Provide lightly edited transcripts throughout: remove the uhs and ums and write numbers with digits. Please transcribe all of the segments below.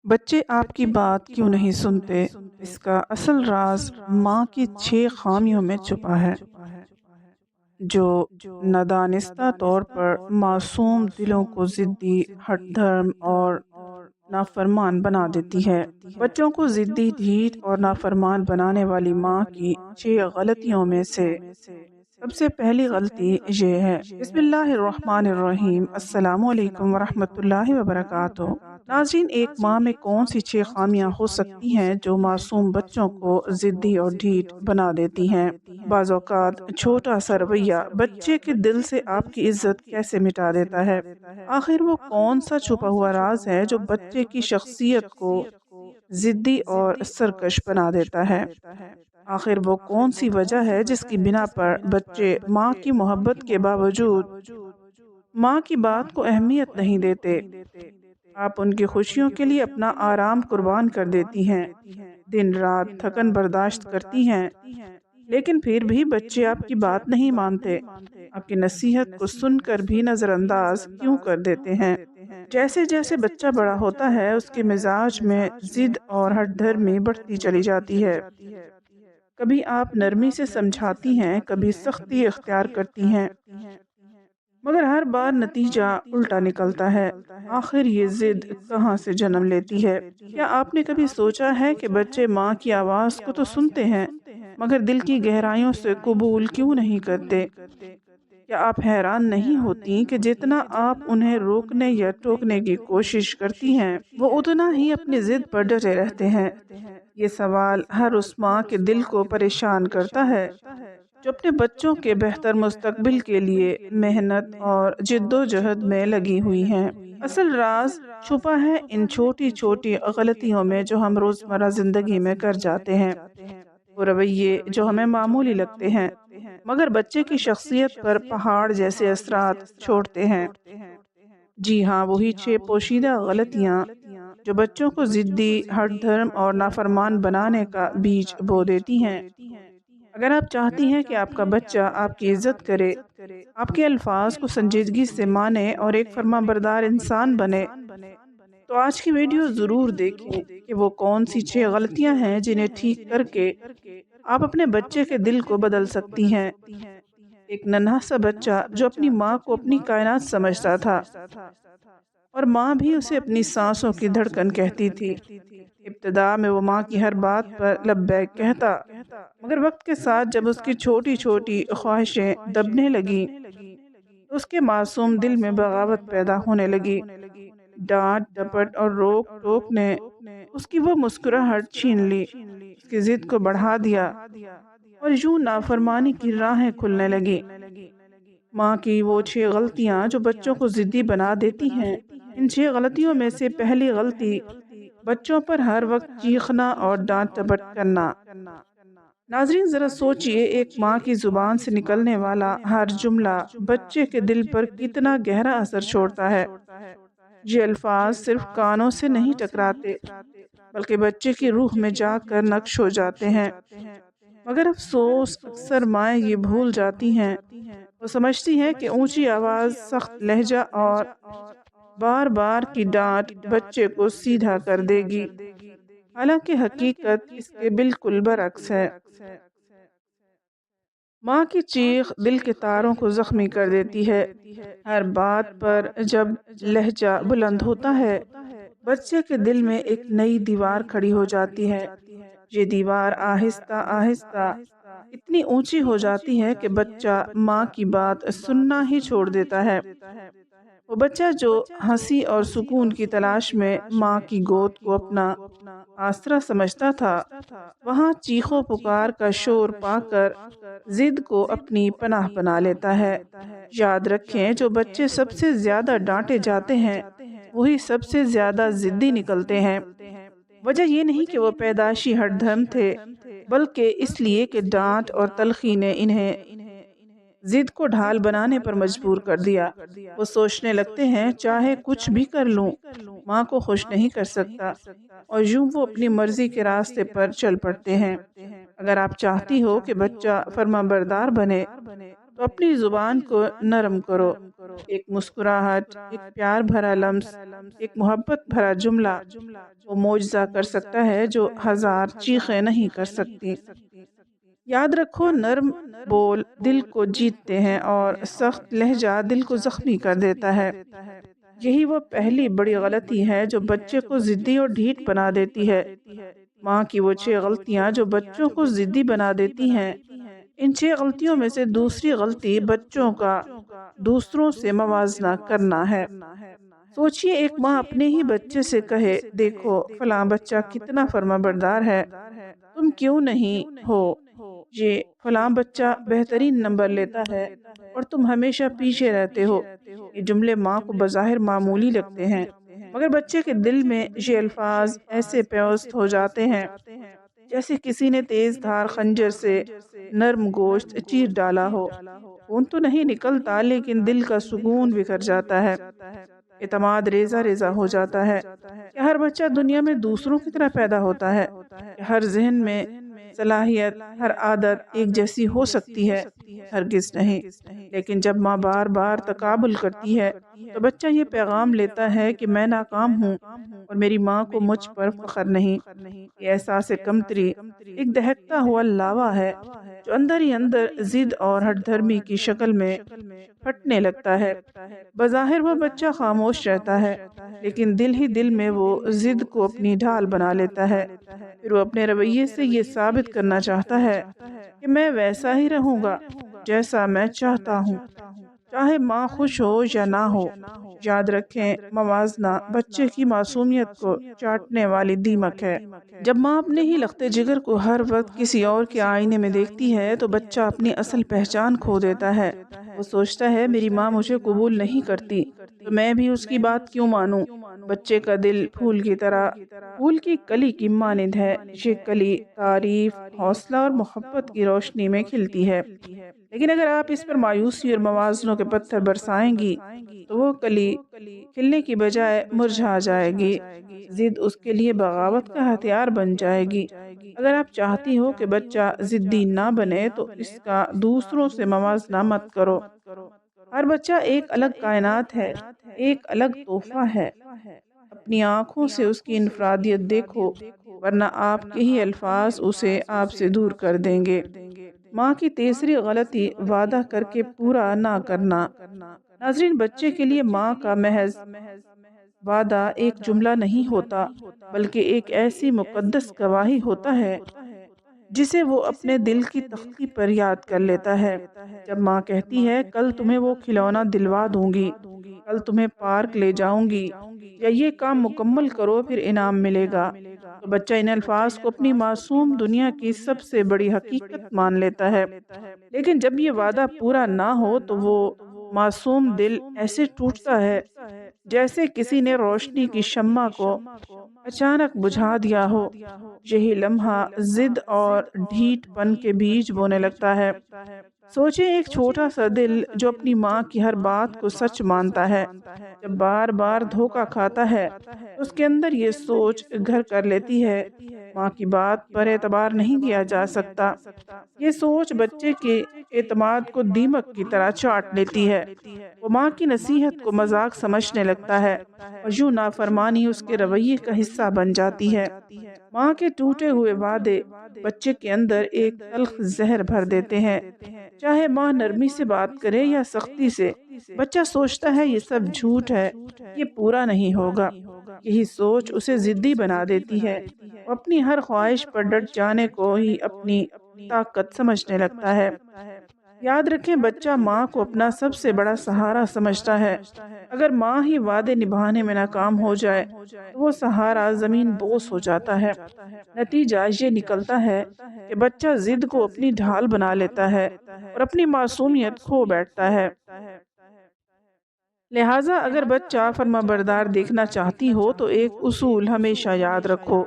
بچے آپ کی بات کیوں نہیں سنتے؟ اس کا اصل راز ماں کی 6 خامیوں میں چھپا ہے، جو نادانستہ طور پر معصوم دلوں کو ضدی، ہٹ دھرم اور نافرمان بنا دیتی ہے۔ بچوں کو ضدی، ڈھیٹ اور نافرمان بنانے والی ماں کی 6 غلطیوں میں سے سب سے پہلی غلطی یہ ہے۔ بسم اللہ الرحمن الرحیم۔ السلام علیکم ورحمۃ اللہ وبرکاتہ۔ ناظرین، ایک ماں میں کون سی 6 خامیاں ہو سکتی ہیں جو معصوم بچوں کو ضدی اور ڈھیٹ بنا دیتی ہیں؟ بعض اوقات چھوٹا سا رویہ بچے کے دل سے آپ کی عزت کیسے مٹا دیتا ہے؟ آخر وہ کون سا چھپا ہوا راز ہے جو بچے کی شخصیت کو ضدی اور سرکش بنا دیتا ہے؟ آخر وہ کون سی وجہ ہے جس کی بنا پر بچے ماں کی محبت کے باوجود ماں کی بات کو اہمیت نہیں دیتے؟ آپ ان کی خوشیوں کے لیے اپنا آرام قربان کر دیتی ہیں، دن رات تھکن برداشت کرتی ہیں، لیکن پھر بھی بچے آپ کی بات نہیں مانتے، آپ کی نصیحت کو سن کر بھی نظر انداز کیوں کر دیتے ہیں؟ جیسے جیسے بچہ بڑا ہوتا ہے، اس کے مزاج میں ضد اور ہٹ دھرمی بڑھتی چلی جاتی ہے۔ کبھی آپ نرمی سے سمجھاتی ہیں، کبھی سختی اختیار کرتی ہیں، مگر ہر بار نتیجہ الٹا نکلتا ہے۔ آخر یہ ضد کہاں سے جنم لیتی ہے؟ کیا آپ نے کبھی سوچا ہے کہ بچے ماں کی آواز کو تو سنتے ہیں، مگر دل کی گہرائیوں سے قبول کیوں نہیں کرتے؟ کیا آپ حیران نہیں ہوتی کہ جتنا آپ انہیں روکنے یا ٹوکنے کی کوشش کرتی ہیں، وہ اتنا ہی اپنی ضد پر ڈٹے رہتے ہیں؟ یہ سوال ہر اس ماں کے دل کو پریشان کرتا ہے جو اپنے بچوں کے بہتر مستقبل کے لیے محنت اور جد و جہد میں لگی ہوئی ہیں۔ اصل راز چھپا ہے ان چھوٹی چھوٹی غلطیوں میں جو ہم روزمرہ زندگی میں کر جاتے ہیں، وہ رویے جو ہمیں معمولی لگتے ہیں مگر بچے کی شخصیت پر پہاڑ جیسے اثرات چھوڑتے ہیں۔ جی ہاں، وہی 6 پوشیدہ غلطیاں جو بچوں کو ضدی، ہٹ دھرم اور نافرمان بنانے کا بیج بو دیتی ہیں۔ اگر آپ چاہتی ہیں کہ آپ کا بچہ آپ کی عزت کرے، آپ کے الفاظ کو سنجیدگی سے مانے اور ایک فرما بردار انسان بنے، تو آج کی ویڈیو ضرور دیکھیں کہ وہ کون سی 6 غلطیاں ہیں جنہیں ٹھیک کر کے آپ اپنے بچے کے دل کو بدل سکتی ہیں۔ ایک ننھا سا بچہ جو اپنی ماں کو اپنی کائنات سمجھتا تھا اور ماں بھی اسے اپنی سانسوں کی دھڑکن کہتی تھی۔ ابتدا میں وہ ماں کی ہر بات پر لبیک کہتا، مگر وقت کے ساتھ جب اس کی چھوٹی چھوٹی خواہشیں دبنے لگیں، اس کے معصوم دل میں بغاوت پیدا ہونے لگی۔ ڈانٹ ڈپٹ اور روک ٹوک نے اس کی وہ مسکراہٹ چھین لی، اس کی ضد کو بڑھا دیا اور یوں نافرمانی کی راہیں کھلنے لگی۔ ماں کی وہ 6 غلطیاں جو بچوں کو ضدی بنا دیتی ہیں، ان 6 غلطیوں میں سے پہلی غلطی بچوں پر ہر وقت چیخنا اور ڈانٹ ڈپٹ کرنا۔ ناظرین، ذرا سوچئے، ایک ماں کی زبان سے نکلنے والا ہر جملہ بچے کے دل پر کتنا گہرا اثر چھوڑتا ہے۔ یہ الفاظ صرف کانوں سے نہیں ٹکراتے، بلکہ بچے کی روح میں جا کر نقش ہو جاتے ہیں۔ مگر افسوس، اکثر مائیں یہ بھول جاتی ہیں، وہ سمجھتی ہیں کہ اونچی آواز، سخت لہجہ اور بار بار کی ڈانٹ بچے کو سیدھا کر دے گی، حالانکہ حقیقت اس کے بالکل برعکس ہے۔ ماں کی چیخ دل کے تاروں کو زخمی کر دیتی ہے۔ ہر بات پر جب لہجہ بلند ہوتا ہے، بچے کے دل میں ایک نئی دیوار کھڑی ہو جاتی ہے۔ یہ دیوار آہستہ آہستہ اتنی اونچی ہو جاتی ہے کہ بچہ ماں کی بات سننا ہی چھوڑ دیتا ہے۔ وہ بچہ جو ہنسی اور سکون کی تلاش میں ماں کی گود کو اپنا آسرا سمجھتا تھا، وہاں چیخو پکار کا شور پا کر ضد کو اپنی پناہ بنا لیتا ہے۔ یاد رکھیں، جو بچے سب سے زیادہ ڈانٹے جاتے ہیں، وہی سب سے زیادہ ضدی نکلتے ہیں۔ وجہ یہ نہیں کہ وہ پیدائشی ہٹ دھرم تھے، بلکہ اس لیے کہ ڈانٹ اور تلخی نے انہیں ضد کو ڈھال بنانے پر مجبور کر دیا۔ وہ سوچنے لگتے ہیں، چاہے کچھ بھی کر لوں، ماں کو خوش نہیں کر سکتا، اور یوں وہ اپنی مرضی کے راستے پر چل پڑتے ہیں۔ اگر آپ چاہتی ہو کہ بچہ فرما بردار بنے، تو اپنی زبان کو نرم کرو، ایک مسکراہٹ، ایک پیار بھرا لمس، ایک محبت بھرا جملہ وہ معجزہ کر سکتا ہے جو ہزار چیخیں نہیں کر سکتی۔ یاد رکھو، نرم بول دل کو جیتتے ہیں اور سخت لہجہ دل کو زخمی کر دیتا ہے۔ یہی وہ پہلی بڑی غلطی ہے جو بچے کو ضدی اور ڈھیٹ بنا دیتی ہے۔ ماں کی وہ 6 غلطیاں جو بچوں کو ضدی بنا دیتی ہیں۔ ان 6 غلطیوں میں سے دوسری غلطی بچوں کا دوسروں سے موازنہ کرنا ہے۔ سوچئے، ایک ماں اپنے ہی بچے سے کہے، دیکھو فلاں بچہ کتنا فرما بردار ہے، تم کیوں نہیں ہو؟ یہ فلاں بچہ بہترین نمبر لیتا ہے اور تم ہمیشہ پیچھے رہتے ہو۔ یہ جملے ماں کو بظاہر معمولی لگتے ہیں، مگر بچے کے دل میں یہ الفاظ ایسے پیوست ہو جاتے ہیں جیسے کسی نے تیز دھار خنجر سے نرم گوشت چیر ڈالا ہو۔ خون تو نہیں نکلتا، لیکن دل کا سکون بکھر جاتا ہے، اعتماد ریزہ ریزہ ہو جاتا ہے۔ کہ ہر بچہ دنیا میں دوسروں کی طرح پیدا ہوتا ہے، کہ ہر ذہن میں صلاحیت، ہر عادت ایک جیسی ہو سکتی ہے؟ ہرگز نہیں۔ لیکن جب ماں بار بار تقابل کرتی ہے تو بچہ یہ پیغام لیتا ہے کہ میں ناکام ہوں اور میری ماں کو مجھ پر فخر نہیں۔ یہ احساس کمتری ایک دہکتا ہوا لاوا ہے جو اندر ہی اندر ضد اور ہٹ دھرمی کی شکل میں پھٹنے لگتا ہے۔ بظاہر وہ بچہ خاموش رہتا ہے، لیکن دل ہی دل میں وہ ضد کو اپنی ڈھال بنا لیتا ہے۔ پھر وہ اپنے رویے سے یہ ثابت کرنا چاہتا ہے کہ میں ویسا ہی رہوں گا جیسا میں چاہتا ہوں، چاہے ماں خوش ہو یا نہ ہو۔ یاد رکھیں، موازنہ بچے کی معصومیت کو چاٹنے والی دیمک ہے۔ جب ماں اپنے ہی لختے جگر کو ہر وقت کسی اور کے آئینے میں دیکھتی ہے تو بچہ اپنی اصل پہچان کھو دیتا ہے۔ وہ سوچتا ہے، میری ماں مجھے قبول نہیں کرتی تو میں بھی اس کی بات کیوں مانوں؟ بچے کا دل پھول کی طرح، پھول کی کلی کی مانند ہے۔ یہ کلی تعریف، حوصلہ اور محبت کی روشنی میں کھلتی ہے، لیکن اگر آپ اس پر مایوسی اور موازنوں کے پتھر برسائیں گی تو وہ کلی کھلنے کی بجائے مرجھا جائے گی۔ ضد اس کے لیے بغاوت کا ہتھیار بن جائے گی۔ اگر آپ چاہتی ہو کہ بچہ ضدی نہ بنے تو اس کا دوسروں سے موازنہ مت کرو۔ ہر بچہ ایک الگ کائنات ہے، ایک الگ تحفہ ہے۔ اپنی آنکھوں سے اس کی انفرادیت دیکھو، ورنہ آپ کے ہی الفاظ اسے آپ سے دور کر دیں گے۔ ماں کی تیسری غلطی، وعدہ کر کے پورا نہ کرنا۔ ناظرین، بچے کے لیے ماں کا محض وعدہ ایک جملہ نہیں ہوتا، بلکہ ایک ایسی مقدس گواہی ہوتا ہے جسے وہ اپنے دل کی تختی پر یاد کر لیتا ہے۔ جب ماں کہتی ہے، کل تمہیں وہ کھلونا دلوا دوں گی، کل تمہیں پارک لے جاؤں گی، یا یہ کام مکمل کرو پھر انعام ملے گا، تو بچہ ان الفاظ کو اپنی معصوم دنیا کی سب سے بڑی حقیقت مان لیتا ہے۔ لیکن جب یہ وعدہ پورا نہ ہو تو وہ معصوم دل ایسے ٹوٹتا ہے جیسے کسی نے روشنی کی شمع کو اچانک بجھا دیا ہو۔ یہی لمحہ ضد اور ڈھیٹ پن کے بیج بونے لگتا ہے۔ سوچیں، ایک چھوٹا سا دل جو اپنی ماں کی ہر بات کو سچ مانتا ہے، جب بار بار دھوکہ کھاتا ہے تو اس کے اندر یہ سوچ گھر کر لیتی ہے، ماں کی بات پر اعتبار نہیں کیا جا سکتا۔ یہ سوچ بچے کے اعتماد کو دیمک کی طرح چاٹ لیتی ہے۔ وہ ماں کی نصیحت کو مذاق سمجھنے لگتا ہے اور یوں نافرمانی اس کے رویے کا حصہ بن جاتی ہے۔ ماں کے ٹوٹے ہوئے وعدے بچے کے اندر ایک تلخ زہر بھر دیتے ہیں۔ چاہے ماں نرمی سے بات کرے یا سختی سے، بچہ سوچتا ہے یہ سب جھوٹ ہے، یہ پورا نہیں ہوگا۔ یہی سوچ اسے ضدی بنا دیتی ہے، وہ اپنی ہر خواہش پر ڈٹ جانے کو ہی اپنی طاقت سمجھنے لگتا ہے۔ یاد رکھیں، بچہ ماں کو اپنا سب سے بڑا سہارا سمجھتا ہے۔ اگر ماں ہی وعدے نبھانے میں ناکام ہو جائے تو وہ سہارا زمین بوس ہو جاتا ہے۔ نتیجہ یہ نکلتا ہے کہ بچہ ضد کو اپنی ڈھال بنا لیتا ہے اور اپنی معصومیت کھو بیٹھتا ہے۔ لہٰذا اگر بچہ فرما بردار دیکھنا چاہتی ہو تو ایک اصول ہمیشہ یاد رکھو،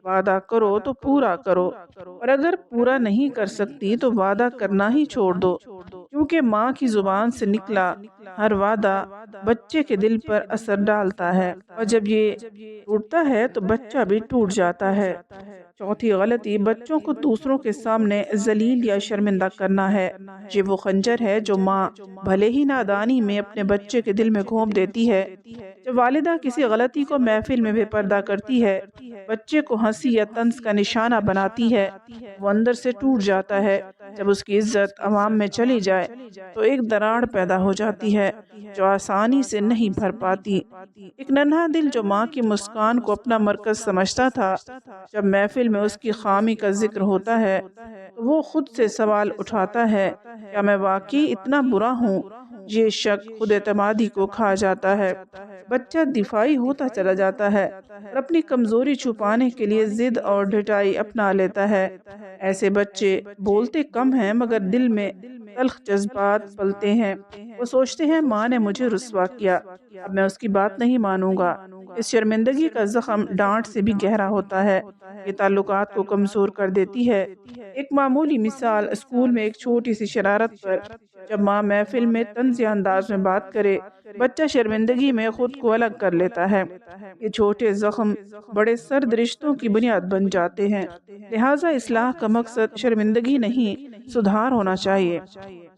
وعدہ کرو تو پورا کرو، اور اگر پورا نہیں کر سکتی تو وعدہ کرنا ہی چھوڑ دو، کیونکہ ماں کی زبان سے نکلا ہر وعدہ بچے کے دل پر اثر ڈالتا ہے، اور جب یہ ٹوٹتا ہے تو بچہ بھی ٹوٹ جاتا ہے۔ چوتھی غلطی بچوں کو دوسروں کے سامنے ذلیل یا شرمندہ کرنا ہے۔ یہ وہ خنجر ہے جو ماں بھلے ہی نادانی میں اپنے بچے کے دل میں گھونپ دیتی ہے۔ جب والدہ کسی غلطی کو محفل میں بے پردہ کرتی ہے، بچے کو ہنسی یا طنز کا نشانہ بناتی ہے، وہ اندر سے ٹوٹ جاتا ہے۔ جب اس کی عزت عوام میں چلی جائے تو ایک دراڑ پیدا ہو جاتی ہے جو آسانی سے نہیں بھر پاتی۔ ایک ننھا دل جو ماں کی مسکان کو اپنا مرکز سمجھتا تھا، جب محفل میں اس کی خامی کا ذکر ہوتا ہے تو وہ خود سے سوال اٹھاتا ہے، کیا میں واقعی اتنا برا ہوں؟ یہ شک خود اعتمادی کو کھا جاتا ہے۔ بچہ دفاعی ہوتا چلا جاتا ہے اور اپنی کمزوری چھپانے کے لیے ضد اور ڈٹائی اپنا لیتا ہے۔ ایسے بچے بولتے کم ہیں مگر دل میں تلخ جذبات پلتے ہیں۔ وہ سوچتے ہیں ماں نے مجھے رسوا کیا، اب میں اس کی بات نہیں مانوں گا۔ اس شرمندگی کا زخم ڈانٹ سے بھی گہرا ہوتا ہے، یہ تعلقات کو کمزور کر دیتی ہے۔ ایک معمولی مثال، اسکول میں ایک چھوٹی سی شرارت پر جب ماں محفل میں طنزیہ انداز میں بات کرے، بچہ شرمندگی میں خود کو الگ کر لیتا ہے۔ یہ چھوٹے زخم بڑے سرد رشتوں کی بنیاد بن جاتے ہیں۔ لہٰذا اصلاح کا مقصد شرمندگی نہیں، سدھار ہونا چاہیے۔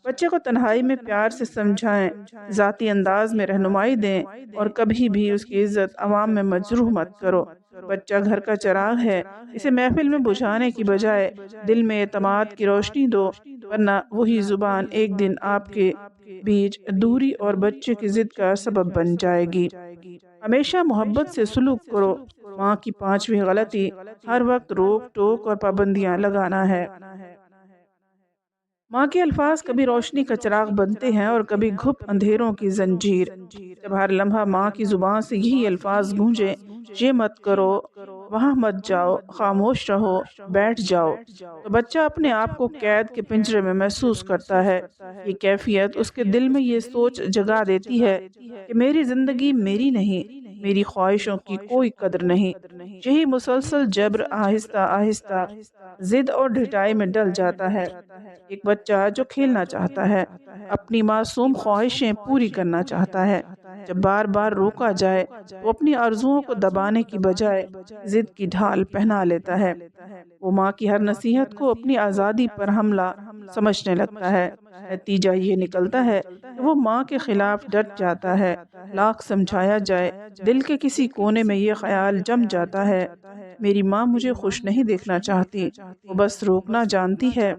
بچے کو تنہائی میں پیار سے سمجھائیں، ذاتی انداز میں رہنمائی دیں، اور کبھی بھی اس کی عزت عوام میں مجروح مت کرو۔ بچہ گھر کا چراغ ہے، اسے محفل میں بجھانے کی بجائے دل میں اعتماد کی روشنی دو، ورنہ وہی زبان ایک دن آپ کے بیچ دوری اور بچے کی ضد کا سبب بن جائے گی۔ ہمیشہ محبت سے سلوک کرو۔ ماں کی پانچویں غلطی ہر وقت روک ٹوک اور پابندیاں لگانا ہے۔ ماں کے الفاظ کبھی روشنی کا چراغ بنتے ہیں اور کبھی گھپ اندھیروں کی زنجیر۔ جب ہر لمحہ ماں کی زبان سے یہی الفاظ گونجے، یہ مت کرو، وہاں مت جاؤ، خاموش رہو، بیٹھ جاؤ، تو بچہ اپنے آپ کو قید کے پنجرے میں محسوس کرتا ہے۔ یہ کیفیت اس کے دل میں یہ سوچ جگا دیتی ہے کہ میری زندگی میری نہیں، میری خواہشوں کی کوئی قدر نہیں۔ یہی مسلسل جبر آہستہ آہستہ ضد اور ڈھٹائی میں ڈل جاتا ہے۔ ایک بچہ جو کھیلنا چاہتا ہے، اپنی معصوم خواہشیں پوری کرنا چاہتا ہے، جب بار بار روکا جائے تو اپنی آرزوؤں کو دبانے کی بجائے ضد کی ڈھال پہنا لیتا ہے۔ وہ ماں کی ہر نصیحت کو اپنی آزادی پر حملہ سمجھنے لگتا ہے۔ نتیجہ یہ نکلتا ہے کہ وہ ماں کے خلاف ڈٹ جاتا ہے۔ لاکھ سمجھایا جائے، دل کے کسی کونے میں یہ خیال جم جاتا ہے، میری ماں مجھے خوش نہیں دیکھنا چاہتی، وہ بس روکنا جانتی ہے۔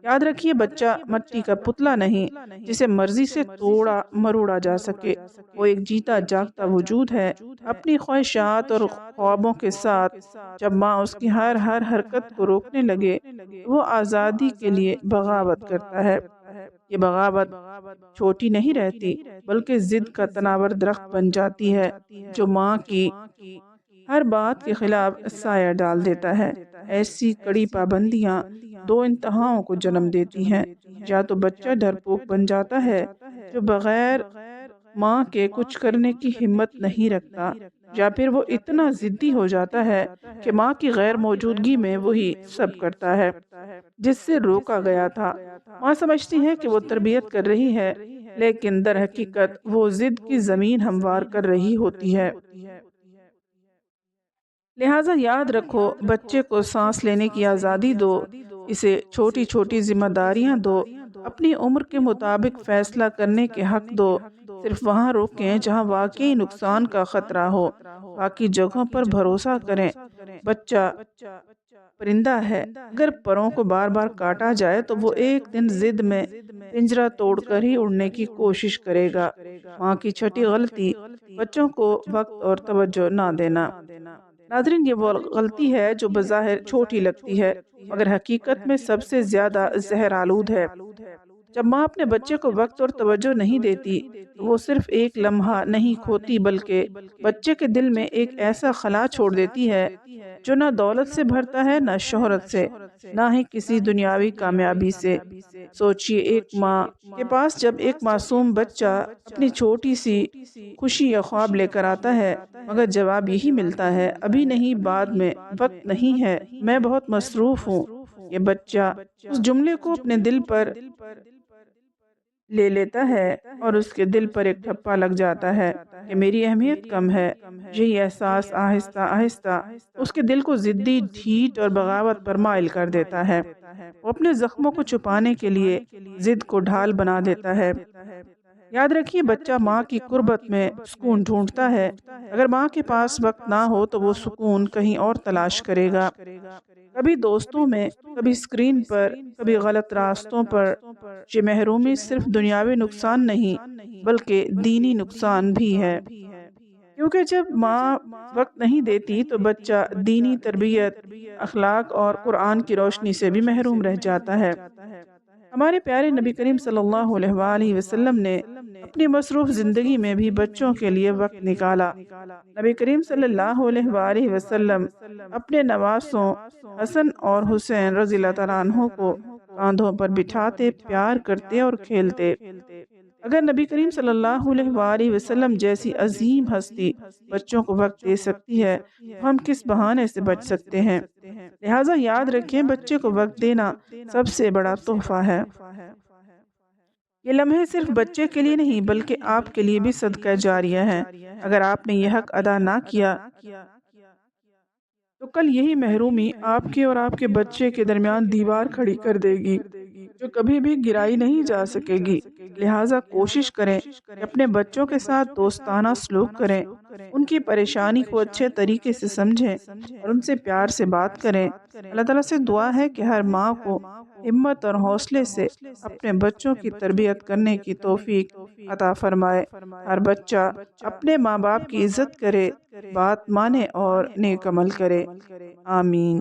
یاد رکھیے، بچہ مٹی کا پتلا نہیں جسے مرضی سے توڑا مروڑا جا سکے۔ وہ ایک جیتا جاگتا وجود ہے، اپنی خواہشات اور خوابوں کے ساتھ۔ جب ماں اس کی ہر حرکت کو روکنے لگے، وہ آزادی کے لیے بغاوت کرتا ہے۔ یہ بغاوت چھوٹی نہیں رہتی، بلکہ ضد کا تناور درخت بن جاتی ہے جو ماں کی ہر بات کے خلاف سایہ ڈال دیتا ہے۔ ایسی کڑی پابندیاں دو انتہاؤں کو جنم دیتی ہیں، یا تو بچہ ڈرپوک بن جاتا ہے جو بغیر ماں کے کچھ کرنے کی ہمت نہیں رکھتا، یا پھر وہ اتنا ضدی ہو جاتا ہے کہ ماں کی غیر موجودگی میں وہی سب کرتا ہے جس سے روکا گیا تھا۔ ماں سمجھتی ہے کہ وہ تربیت کر رہی ہے، لیکن در حقیقت وہ ضد کی زمین ہموار کر رہی ہوتی ہے۔ لہٰذا یاد رکھو، بچے کو سانس لینے کی آزادی دو، اسے چھوٹی چھوٹی ذمہ داریاں دو، اپنی عمر کے مطابق فیصلہ کرنے کے حق دو۔ صرف وہاں روکیں جہاں واقعی نقصان کا خطرہ ہو، باقی جگہوں پر بھروسہ کریں۔ بچہ پرندہ ہے، اگر پروں کو بار بار کاٹا جائے تو وہ ایک دن ضد میں پنجرہ توڑ کر ہی اڑنے کی کوشش کرے گا۔ ماں کی چھٹی غلطی، بچوں کو وقت اور توجہ نہ دینا۔ ناظرین، یہ وہ غلطی ہے جو بظاہر چھوٹی لگتی ہے مگر حقیقت میں سب سے زیادہ زہر آلود ہے۔ جب ماں اپنے بچے کو وقت اور توجہ نہیں دیتی تو وہ صرف ایک لمحہ نہیں کھوتی، بلکہ بچے کے دل میں ایک ایسا خلا چھوڑ دیتی ہے جو نہ دولت سے بھرتا ہے، نہ شہرت سے، نہ ہی کسی دنیاوی کامیابی سے۔ سوچئے، ایک ماں کے پاس جب ایک معصوم بچہ اپنی چھوٹی سی خوشی یا خواب لے کر آتا ہے، مگر جواب یہی ملتا ہے، ابھی نہیں، بعد میں، وقت نہیں ہے، میں بہت مصروف ہوں، یہ بچہ اس جملے کو اپنے دل پر لے لیتا ہے اور اس کے دل پر ایک ٹھپا لگ جاتا ہے کہ میری اہمیت کم ہے۔ یہی احساس آہستہ آہستہ اس کے دل کو ضدی، ڈھیٹ اور بغاوت پر مائل کر دیتا ہے۔ وہ اپنے زخموں کو چھپانے کے لیے ضد کو ڈھال بنا دیتا ہے۔ یاد رکھیے، بچہ ماں کی قربت میں سکون ڈھونڈتا ہے۔ اگر ماں کے پاس وقت نہ ہو تو وہ سکون کہیں اور تلاش کرے گا، کبھی دوستوں میں، کبھی اسکرین پر، کبھی غلط راستوں پر۔ یہ محرومی صرف دنیاوی نقصان نہیں بلکہ دینی نقصان بھی ہے، کیونکہ جب ماں وقت نہیں دیتی تو بچہ دینی تربیت، اخلاق اور قرآن کی روشنی سے بھی محروم رہ جاتا ہے۔ ہمارے پیارے نبی کریم صلی اللہ علیہ وآلہ وسلم نے اپنی مصروف زندگی میں بھی بچوں کے لیے وقت نکالا۔ نبی کریم صلی اللہ علیہ وآلہ وسلم اپنے نواسوں حسن اور حسین رضی اللہ تعالیٰ عنہ کو کاندھوں پر بٹھاتے، پیار کرتے اور کھیلتے۔ اگر نبی کریم صلی اللہ علیہ وآلہ وسلم جیسی عظیم ہستی بچوں کو وقت دے سکتی ہے تو ہم کس بہانے سے بچ سکتے ہیں؟ لہٰذا یاد رکھیں، بچے کو وقت دینا سب سے بڑا تحفہ ہے۔ یہ لمحے صرف بچے کے لیے نہیں بلکہ آپ کے لیے بھی صدقہ جاریہ ہیں۔ اگر آپ نے یہ حق ادا نہ کیا تو کل یہی محرومی آپ کے اور آپ کے بچے کے درمیان دیوار کھڑی کر دے گی جو کبھی بھی گرائی نہیں جا سکے گی۔ لہٰذا کوشش کریں کہ اپنے بچوں کے ساتھ دوستانہ سلوک کریں، ان کی پریشانی کو اچھے طریقے سے سمجھیں اور ان سے پیار سے بات کریں۔ اللہ تعالیٰ سے دعا ہے کہ ہر ماں کو ہمت اور حوصلے سے اپنے بچوں کی تربیت کرنے کی توفیق عطا فرمائے۔ ہر بچہ اپنے ماں باپ کی عزت کرے، بات مانے اور نیک عمل کرے۔ آمین۔